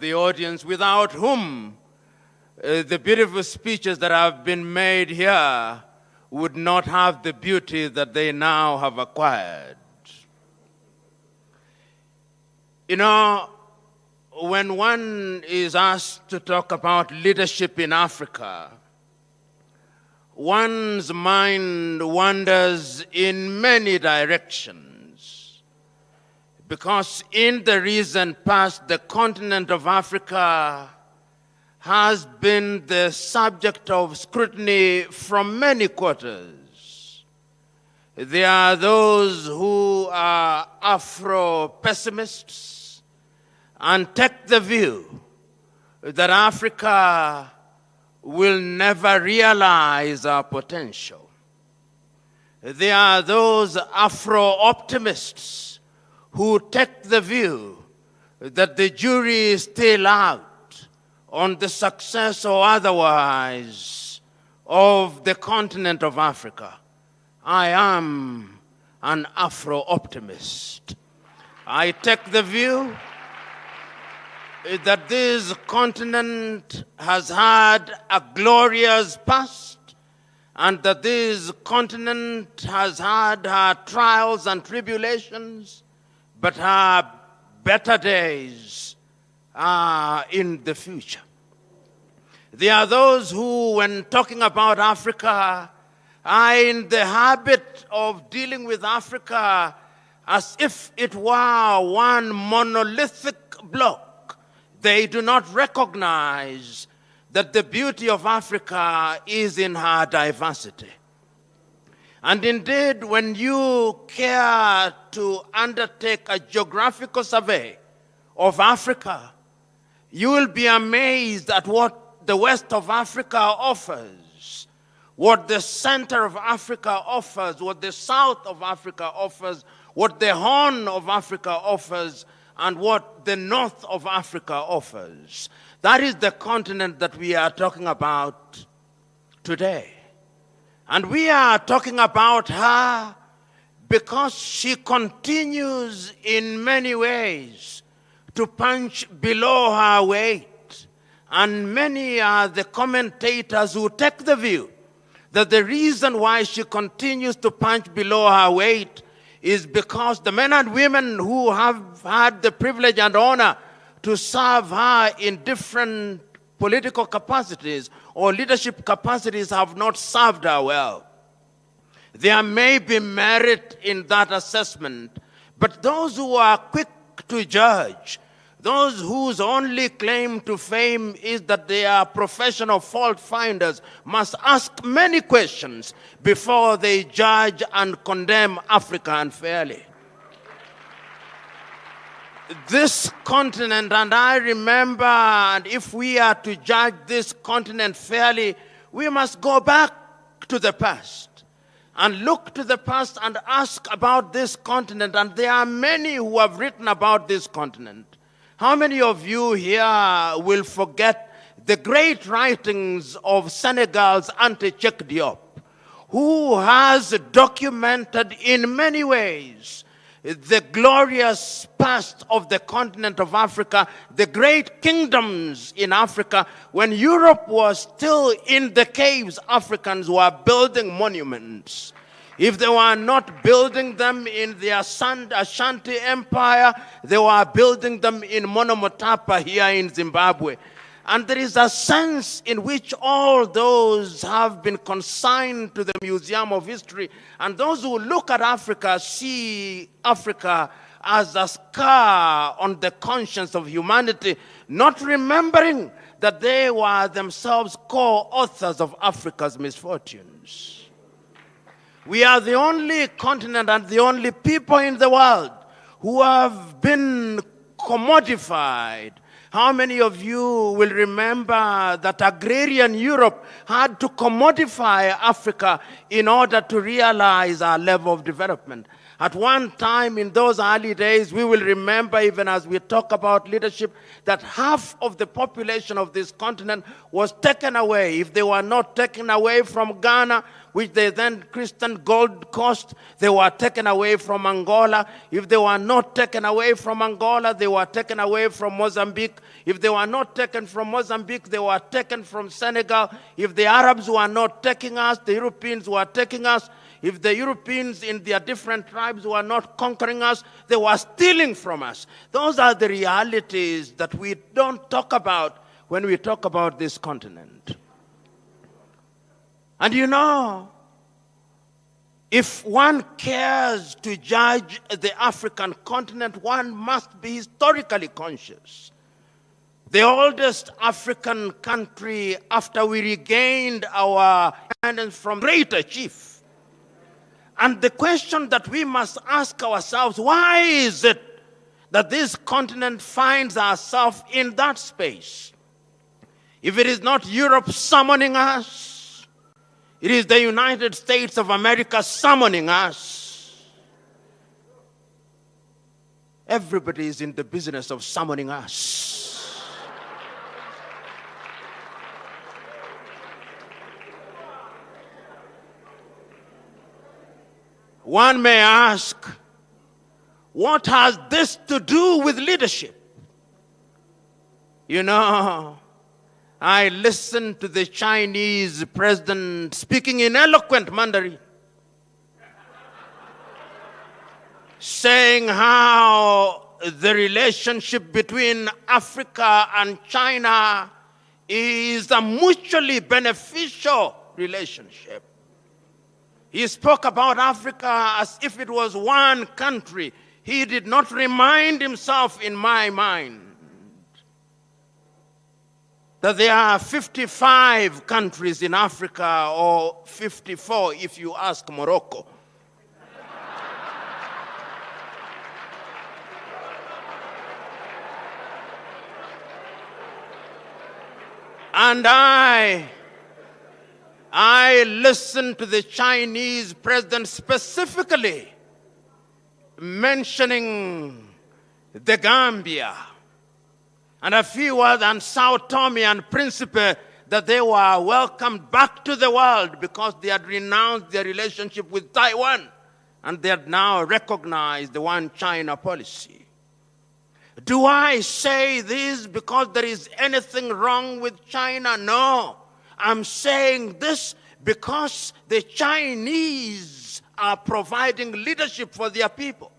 the audience, without whom the beautiful speeches that have been made here would not have the beauty that they now have acquired. You know, when one is asked to talk about leadership in Africa, one's mind wanders in many directions, because in the recent past, the continent of Africa has been the subject of scrutiny from many quarters. There are those who are Afro-pessimists and take the view that Africa will never realize our potential. There are those Afro-optimists who take the view that the jury is still out on the success or otherwise of the continent of Africa. I am an Afro-optimist. I take the view that this continent has had a glorious past, and that this continent has had her trials and tribulations, but her better days are in the future. There are those who, when talking about Africa, are in the habit of dealing with Africa as if it were one monolithic block. They do not recognize that the beauty of Africa is in her diversity. And indeed, when you care to undertake a geographical survey of Africa, you will be amazed at what the west of Africa offers, what the center of Africa offers, what the south of Africa offers, what the Horn of Africa offers, and what the north of Africa offers. That is the continent that we are talking about today. And we are talking about her because she continues in many ways to punch below her weight. And many are the commentators who take the view that the reason why she continues to punch below her weight is because the men and women who have had the privilege and honor to serve her in different political capacities or leadership capacities have not served her well. There may be merit in that assessment, but those who are quick to judge, those whose only claim to fame is that they are professional fault finders, must ask many questions before they judge and condemn Africa unfairly. This continent, and I remember, and if we are to judge this continent fairly, we must go back to the past and look to the past and ask about this continent. And there are many who have written about this continent. How many of you here will forget the great writings of Senegal's Anta Diop, who has documented in many ways the glorious past of the continent of Africa, the great kingdoms in Africa? When Europe was still in the caves, Africans were building monuments. If they were not building them in the Ashanti Empire, they were building them in Monomotapa here in Zimbabwe. And there is a sense in which all those have been consigned to the Museum of History. And those who look at Africa see Africa as a scar on the conscience of humanity, not remembering that they were themselves co-authors of Africa's misfortunes. We are the only continent and the only people in the world who have been commodified. How many of you will remember that agrarian Europe had to commodify Africa in order to realize our level of development? At one time in those early days, we will remember, even as we talk about leadership, that half of the population of this continent was taken away. If they were not taken away from Ghana, which they then christened Gold Coast, they were taken away from Angola. If they were not taken away from Angola, they were taken away from Mozambique. If they were not taken from Mozambique, they were taken from Senegal. If the Arabs were not taking us, the Europeans were taking us. If the Europeans in their different tribes were not conquering us, they were stealing from us. Those are the realities that we don't talk about when we talk about this continent. And you know, if one cares to judge the African continent, one must be historically conscious. The oldest African country after we regained our independence from Greater Chief. And the question that we must ask ourselves, why is it that this continent finds ourselves in that space? If it is not Europe summoning us, it is the United States of America summoning us. Everybody is in the business of summoning us. One may ask, what has this to do with leadership? You know, I listened to the Chinese president speaking in eloquent Mandarin, saying how the relationship between Africa and China is a mutually beneficial relationship. He spoke about Africa as if it was one country. He did not remind himself, in my mind, that there are 55 countries in Africa, or 54 if you ask Morocco. And I listened to the Chinese president specifically mentioning the Gambia and a few others, and Sao Tome and Principe, that they were welcomed back to the world because they had renounced their relationship with Taiwan and they had now recognized the one China policy. Do I say this because there is anything wrong with China? No. I'm saying this because the Chinese are providing leadership for their people.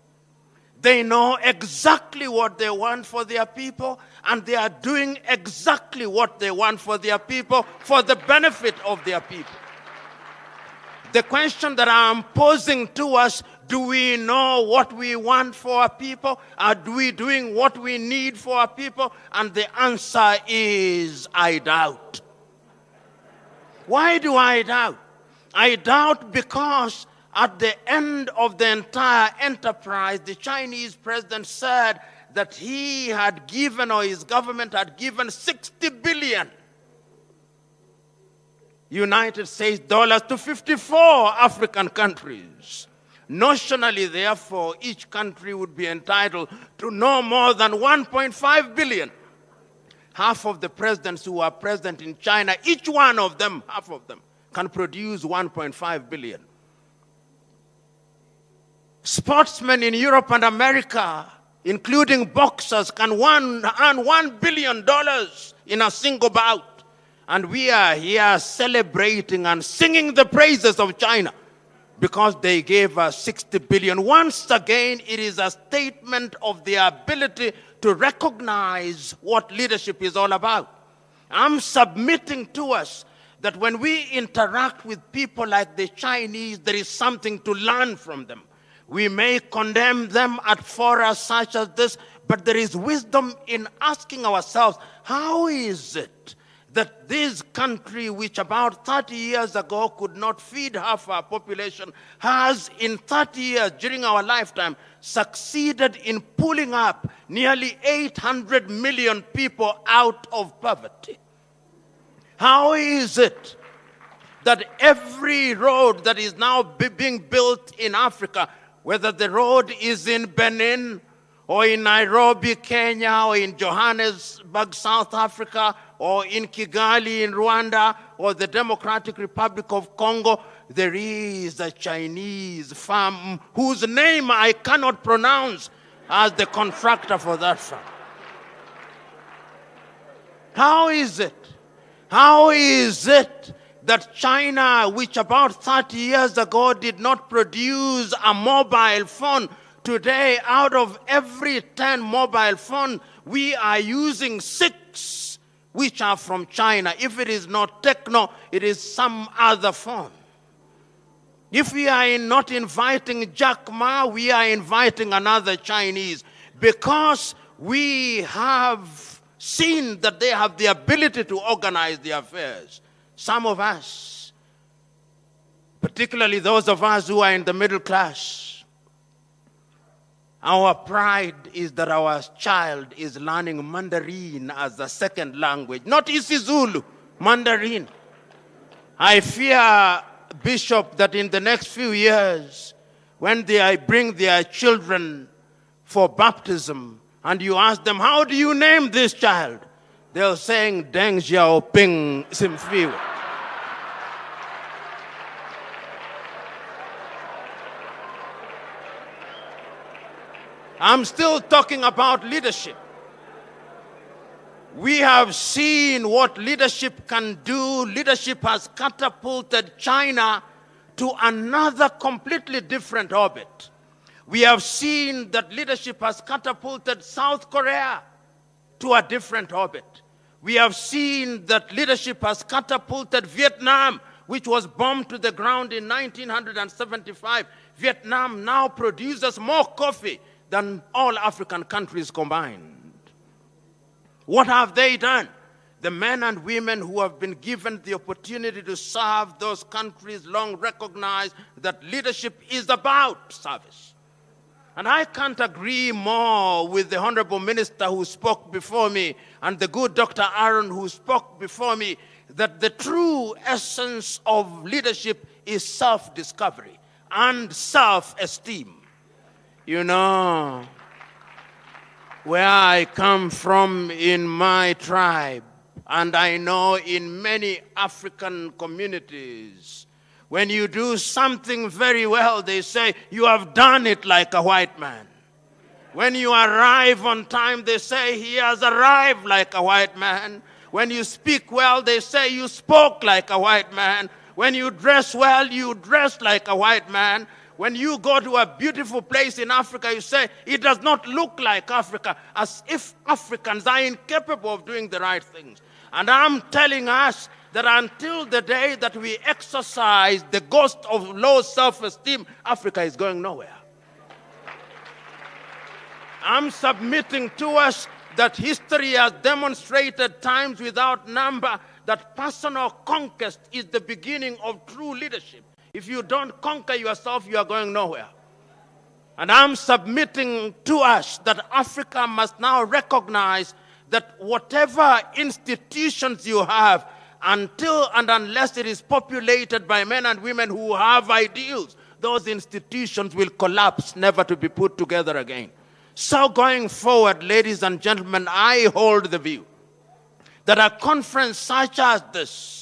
They know exactly what they want for their people, and they are doing exactly what they want for their people for the benefit of their people. The question that I'm posing to us, do we know what we want for our people? Are we doing what we need for our people? And the answer is, I doubt. Why do I doubt? I doubt because at the end of the entire enterprise, the Chinese president said that he had given, or his government had given, 60 billion United States dollars to 54 African countries. Notionally, therefore, each country would be entitled to no more than 1.5 billion. Half of the presidents who are present in China, each one of them, half of them, can produce 1.5 billion. Sportsmen in Europe and America, including boxers, can earn $1 billion in a single bout. And we are here celebrating and singing the praises of China because they gave us 60 billion. Once again, it is a statement of their ability to recognize what leadership is all about. I'm submitting to us that when we interact with people like the Chinese, there is something to learn from them. We may condemn them at forums such as this, but there is wisdom in asking ourselves, how is it that this country, which about 30 years ago could not feed half our population, has in 30 years during our lifetime succeeded in pulling up nearly 800 million people out of poverty? How is it that every road that is now being built in Africa, whether the road is in Benin or in Nairobi, Kenya, or in Johannesburg, South Africa, or in Kigali, in Rwanda, or the Democratic Republic of Congo, there is a Chinese firm whose name I cannot pronounce as the contractor for that firm. How is it? How is it that China, which about 30 years ago did not produce a mobile phone, today out of every 10 mobile phones, we are using 6 which are from China. If it is not Techno, it is some other phone. If we are not inviting Jack Ma, we are inviting another Chinese, because we have seen that they have the ability to organize their affairs. Some of us, particularly those of us who are in the middle class, our pride is that our child is learning Mandarin as a second language, not isiZulu, Mandarin. I fear, Bishop, that in the next few years, when they bring their children for baptism, and you ask them, how do you name this child? They'll say, Deng Xiaoping Simfiwe. I'm still talking about leadership. We have seen what leadership can do. Leadership has catapulted China to another completely different orbit. We have seen that leadership has catapulted South Korea to a different orbit. We have seen that leadership has catapulted Vietnam, which was bombed to the ground in 1975. Vietnam now produces more coffee than all African countries combined. What have they done? The men and women who have been given the opportunity to serve those countries long recognize that leadership is about service. And I can't agree more with the Honorable Minister who spoke before me and the good Dr. Aaron who spoke before me, that the true essence of leadership is self-discovery and self-esteem. You know, where I come from in my tribe, and I know in many African communities, when you do something very well, they say, you have done it like a white man. When you arrive on time, they say, he has arrived like a white man. When you speak well, they say, you spoke like a white man. When you dress well, you dress like a white man. When you go to a beautiful place in Africa, you say, it does not look like Africa, as if Africans are incapable of doing the right things. And I'm telling us that until the day that we exercise the ghost of low self-esteem, Africa is going nowhere. I'm submitting to us that history has demonstrated times without number that personal conquest is the beginning of true leadership. If you don't conquer yourself, you are going nowhere. And I'm submitting to us that Africa must now recognize that whatever institutions you have, until and unless it is populated by men and women who have ideals, those institutions will collapse, never to be put together again. So going forward, ladies and gentlemen, I hold the view that a conference such as this,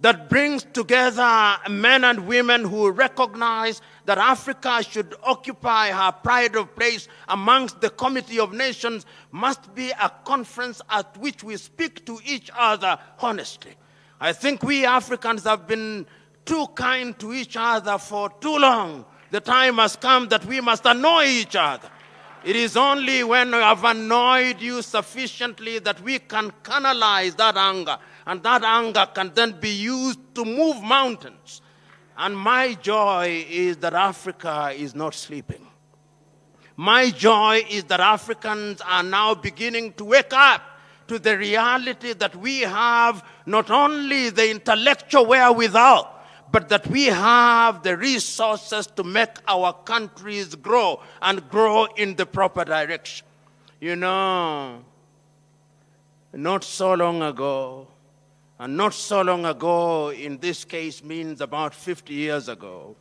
that brings together men and women who recognize that Africa should occupy her pride of place amongst the Committee of Nations, must be a conference at which we speak to each other honestly. I think we Africans have been too kind to each other for too long. The time has come that we must annoy each other. It is only when we have annoyed you sufficiently that we can canalize that anger, and that anger can then be used to move mountains. And my joy is that Africa is not sleeping. My joy is that Africans are now beginning to wake up to the reality that we have not only the intellectual wherewithal, but that we have the resources to make our countries grow and grow in the proper direction. You know, not so long ago, and not so long ago in this case means about 50 years ago,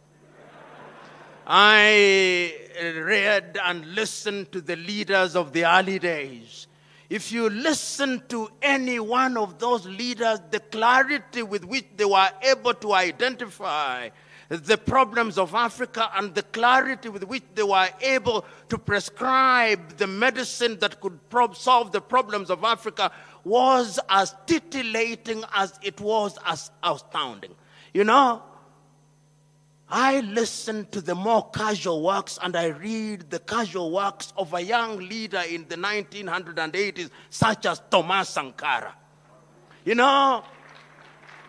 I read and listened to the leaders of the early days. if you listen to any one of those leaders, the clarity with which they were able to identify the problems of Africa and the clarity with which they were able to prescribe the medicine that could solve the problems of Africa was as titillating as it was as astounding. You know, I listen to the more casual works and I read the casual works of a young leader in the 1980s, such as Thomas Sankara. You know,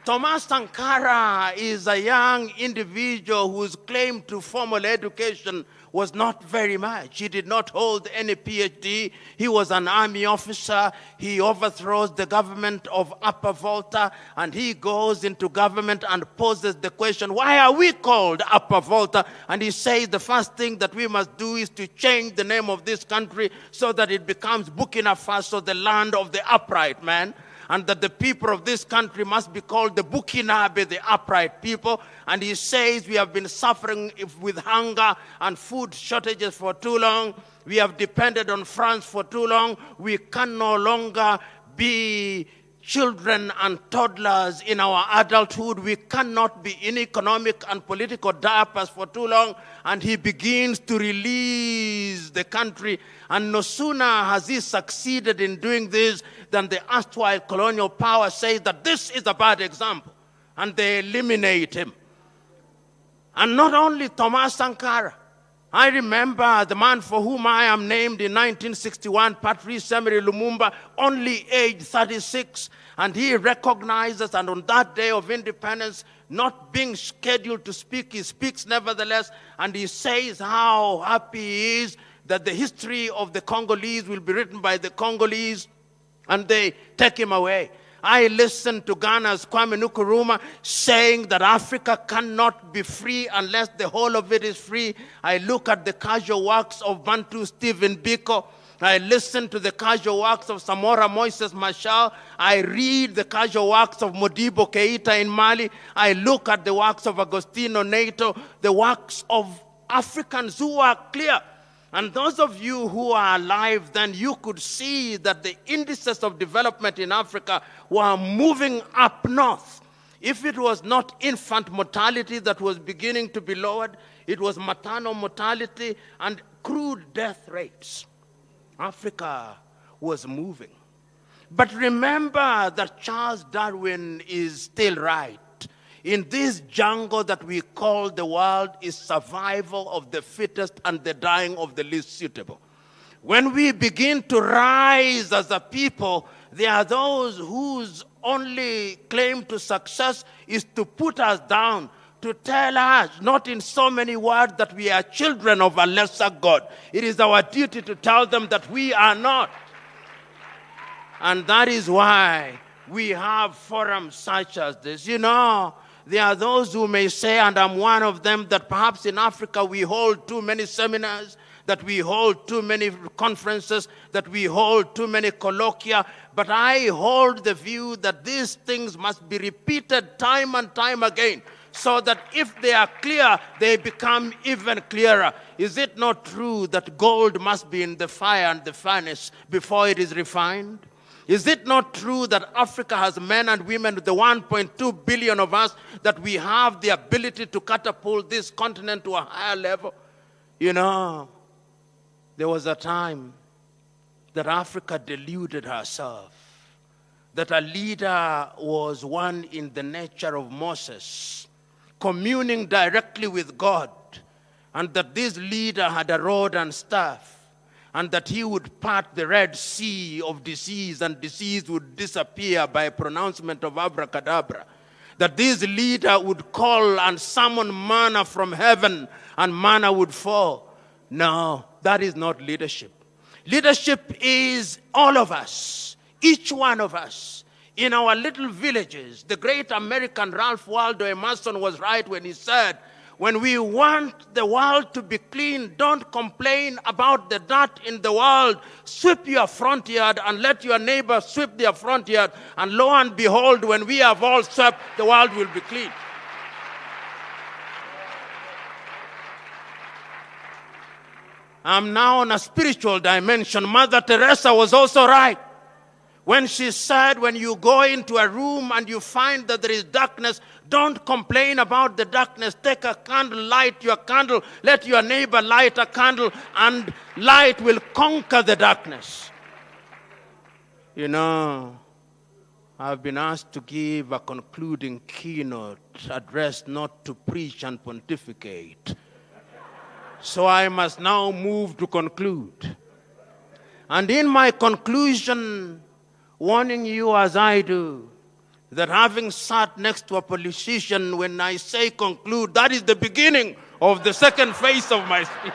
Thomas Sankara is a young individual whose claim to formal education was not very much. He did not hold any PhD. He was an army officer. He overthrows the government of Upper Volta, and he goes into government and poses the question, why are we called Upper Volta? And he says the first thing that we must do is to change the name of this country so that it becomes Burkina Faso, the land of the upright man, and that the people of this country must be called the Bukinabe, the upright people. And he says we have been suffering with hunger and food shortages for too long. We have depended on France for too long. We can no longer be children and toddlers in our adulthood. We cannot be in economic and political diapers for too long. And he begins to release the country. And no sooner has he succeeded in doing this than the erstwhile colonial power says that this is a bad example. And they eliminate him. And not only Thomas Sankara. I remember the man for whom I am named in 1961, Patrice Emery Lumumba, only aged 36, and he recognizes, and on that day of independence, not being scheduled to speak, he speaks nevertheless, and he says how happy he is that the history of the Congolese will be written by the Congolese, and they take him away. I listened to Ghana's Kwame Nkrumah saying that Africa cannot be free unless the whole of it is free. I look at the casual works of Bantu Stephen Biko. I listen to the casual works of Samora Moises Machel. I read the casual works of Modibo Keita in Mali. I look at the works of Agostino Neto, the works of Africans who are clear. And those of you who are alive then, you could see that the indices of development in Africa were moving up north. If it was not infant mortality that was beginning to be lowered, it was maternal mortality and crude death rates. Africa was moving. But remember that Charles Darwin is still right. In this jungle that we call the world is survival of the fittest and the dying of the least suitable. When we begin to rise as a people, there are those whose only claim to success is to put us down, to tell us, not in so many words, that we are children of a lesser God. It is our duty to tell them that we are not. And that is why we have forums such as this. You know, there are those who may say, and I'm one of them, that perhaps in Africa we hold too many seminars, that we hold too many conferences, that we hold too many colloquia. But I hold the view that these things must be repeated time and time again, so that if they are clear, they become even clearer. Is it not true that gold must be in the fire and the furnace before it is refined? Is it not true that Africa has men and women, the 1.2 billion of us, that we have the ability to catapult this continent to a higher level? You know, there was a time that Africa deluded herself, that a leader was one in the nature of Moses, communing directly with God, and that this leader had a rod and staff, and that he would part the Red Sea of disease, and disease would disappear by pronouncement of abracadabra. That this leader would call and summon manna from heaven, and manna would fall. No, that is not leadership. Leadership is all of us, each one of us, in our little villages. The great American Ralph Waldo Emerson was right when he said, when we want the world to be clean, don't complain about the dirt in the world. Sweep your front yard and let your neighbor sweep their front yard. And lo and behold, when we have all swept, the world will be clean. I'm now on a spiritual dimension. Mother Teresa was also right. when she said, when you go into a room and you find that there is darkness, don't complain about the darkness. Take a candle, light your candle, let your neighbor light a candle, and light will conquer the darkness. You know, I've been asked to give a concluding keynote address, not to preach and pontificate. So I must now move to conclude. And in my conclusion, warning you as I do, that having sat next to a politician, when I say conclude, that is the beginning of the second phase of my speech.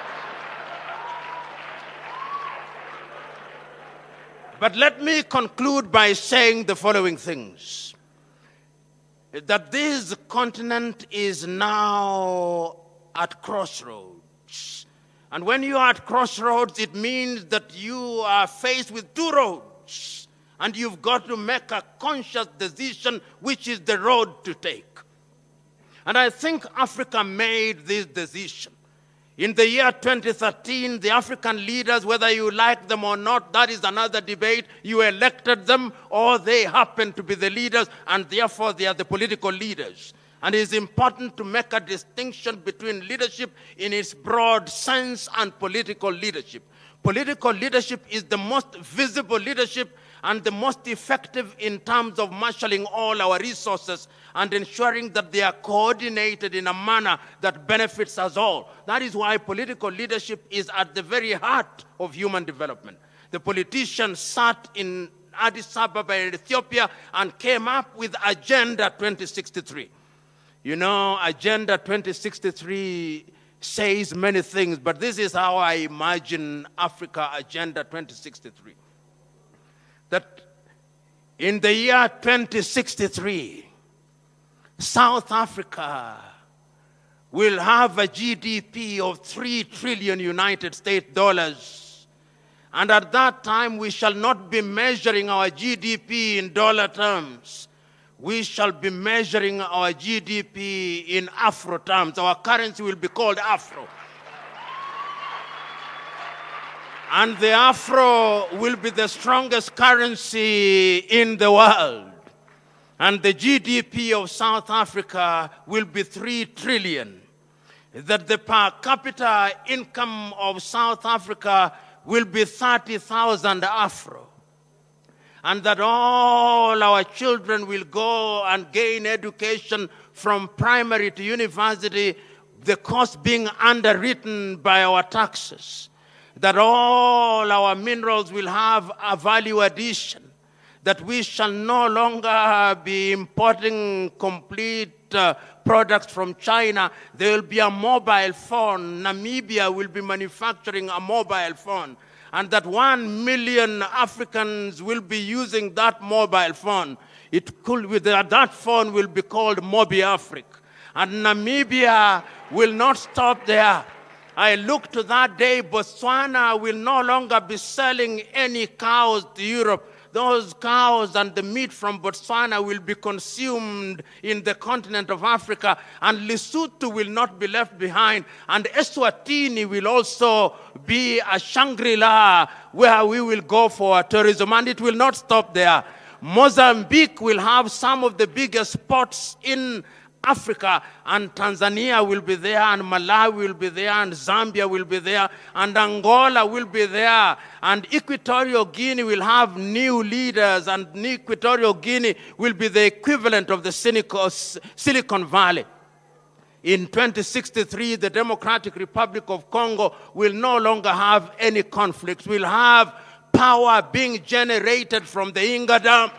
But let me conclude by saying the following things. That this continent is now at crossroads. And when you are at crossroads, it means that you are faced with two roads. And you've got to make a conscious decision which is the road to take. And I think Africa made this decision. In the year 2013, the African leaders, whether you like them or not, that is another debate. You elected them, or they happen to be the leaders, and therefore they are the political leaders. And it is important to make a distinction between leadership in its broad sense and political leadership. Political leadership is the most visible leadership and the most effective in terms of marshalling all our resources and ensuring that they are coordinated in a manner that benefits us all. That is why political leadership is at the very heart of human development. The politicians sat in Addis Ababa in Ethiopia and came up with Agenda 2063. You know, Agenda 2063 says many things, but this is how I imagine Africa Agenda 2063. That in the year 2063, South Africa will have a GDP of 3 trillion United States dollars. And at that time, we shall not be measuring our GDP in dollar terms. We shall be measuring our GDP in Afro terms. Our currency will be called Afro. And the Afro will be the strongest currency in the world. And the GDP of South Africa will be 3 trillion. That the per capita income of South Africa will be 30,000 Afro. And that all our children will go and gain education from primary to university, the cost being underwritten by our taxes. That all our minerals will have a value addition, that we shall no longer be importing complete products from China. There will be a mobile phone. Namibia will be manufacturing a mobile phone. And that 1 million Africans will be using that mobile phone. That phone will be called Mobi Africa. And Namibia will not stop there. I look to that day, Botswana will no longer be selling any cows to Europe. Those cows and the meat from Botswana will be consumed in the continent of Africa, and Lesotho will not be left behind. And Eswatini will also be a Shangri-La where we will go for tourism, and it will not stop there. Mozambique will have some of the biggest ports in Africa, and Tanzania will be there, and Malawi will be there, and Zambia will be there, and Angola will be there, and Equatorial Guinea will have new leaders, and Equatorial Guinea will be the equivalent of the Silicon Valley. In 2063, the Democratic Republic of Congo will no longer have any conflicts. We'll have power being generated from the Inga Dam,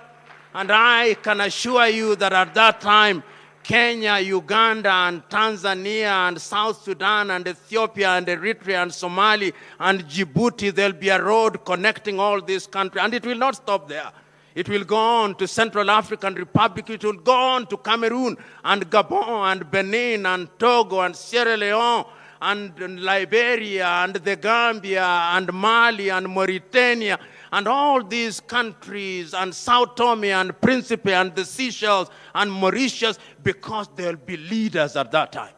and I can assure you that at that time, Kenya, Uganda, and Tanzania, and South Sudan, and Ethiopia, and Eritrea, and Somalia, and Djibouti, there'll be a road connecting all these countries. And it will not stop there. It will go on to Central African Republic. It will go on to Cameroon, and Gabon, and Benin, and Togo, and Sierra Leone, and Liberia, and the Gambia, and Mali, and Mauritania, and all these countries, and Sao Tome and Principe, and the Seychelles, and Mauritius, because there'll be leaders at that time.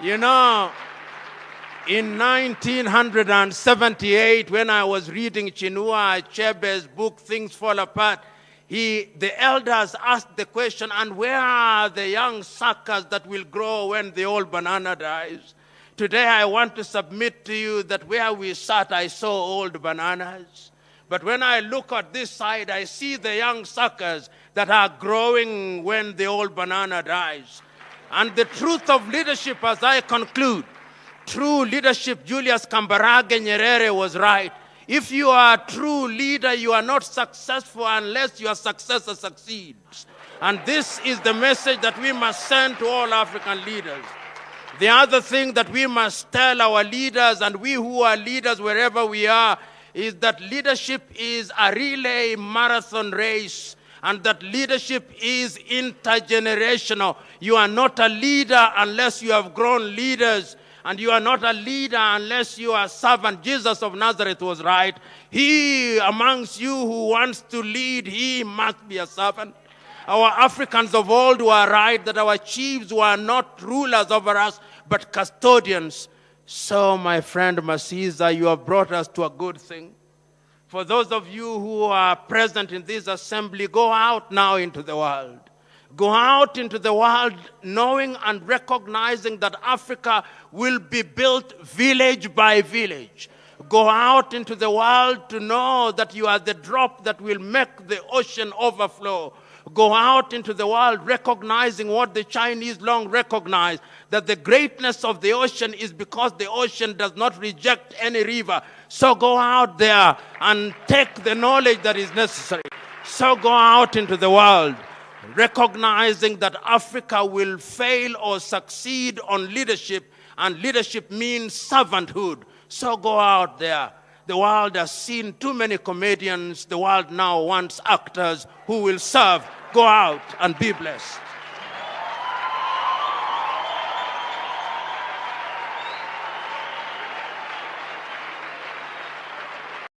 You know, In 1978, when I was reading Chinua Achebe's book, Things Fall Apart, the elders asked the question, and where are the young suckers that will grow when the old banana dies? Today I want to submit to you that where we sat, I saw old bananas. But when I look at this side, I see the young suckers that are growing when the old banana dies. And the truth of leadership, as I conclude, true leadership, Julius Kambarage Nyerere was right. If you are a true leader, you are not successful unless your successor succeeds. And this is the message that we must send to all African leaders. The other thing that we must tell our leaders, and we who are leaders wherever we are, is that leadership is a relay marathon race, and that leadership is intergenerational. You are not a leader unless you have grown leaders. And you are not a leader unless you are a servant. Jesus of Nazareth was right. He amongst you who wants to lead, he must be a servant. Our Africans of old were right that our chiefs were not rulers over us, but custodians. So, my friend Masiza, you have brought us to a good thing. For those of you who are present in this assembly, go out now into the world. Go out into the world knowing and recognizing that Africa will be built village by village. Go out into the world to know that you are the drop that will make the ocean overflow. Go out into the world recognizing what the Chinese long recognized, that the greatness of the ocean is because the ocean does not reject any river. So go out there and take the knowledge that is necessary. So go out into the world recognizing that Africa will fail or succeed on leadership, and leadership means servanthood. So go out there. The world has seen too many comedians. The world now wants actors who will serve. Go out and be blessed.